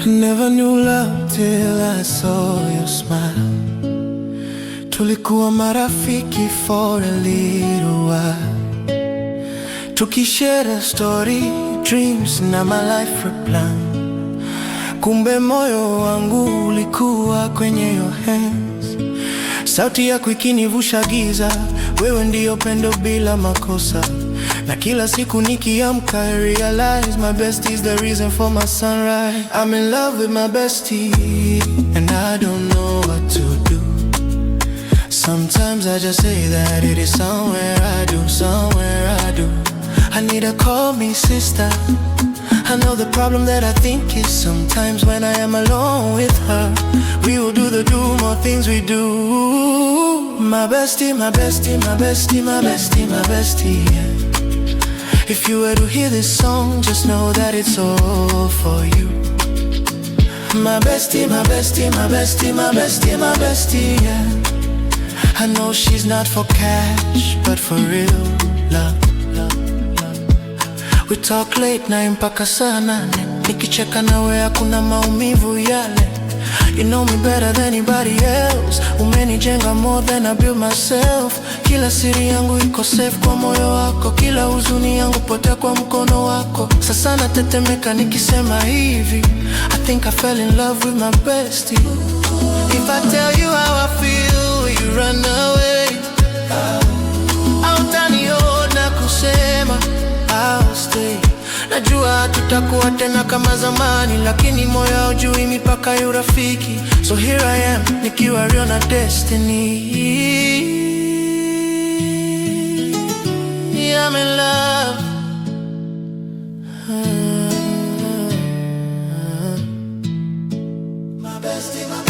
Never knew love till I saw your smile. Tulikuwa marafiki for a little while, tukishare a story, dreams na my life plan. Kumbe moyo wangu ulikuwa kwenye your hands. Sauti yako ikinivusha giza, wewe ndio pendo bila makosa. Na kila siku nikiamka I realize my bestie is the reason for my sunrise. I'm in love with my bestie and I don't know what to do. Sometimes I just say that it is somewhere I do. I need her, call me sister. I know the problem that I think is sometimes when I am alone with her, we will do more things we do. My bestie, my bestie, my bestie, my bestie, my bestie, yeah. If you were to hear this song, just know that it's all for you. My bestie, my bestie, my bestie, my bestie, my bestie, yeah. I know she's not for cash, but for real love. We talk late night mpaka saa 8. Nikicheka nawe hakuna maumivu yale. You know me better than anybody else. Umenijenga more than I built myself. Kila siri yangu iko safe kwa moyo wako. Kila huzuni yangu potea kwa mkono wako. Sasa natetemeka nikisema hivi, I think I fell in love with my bestie. If I tell you how I feel, will you run away? Hautaniona kusema I'll stay. Najua tutakuwa tena kama zamani, lakini moyo haujui mipaka ya urafiki. So here I am, nikiwa real na destiny. Yeah, I'm in love. My bestie, my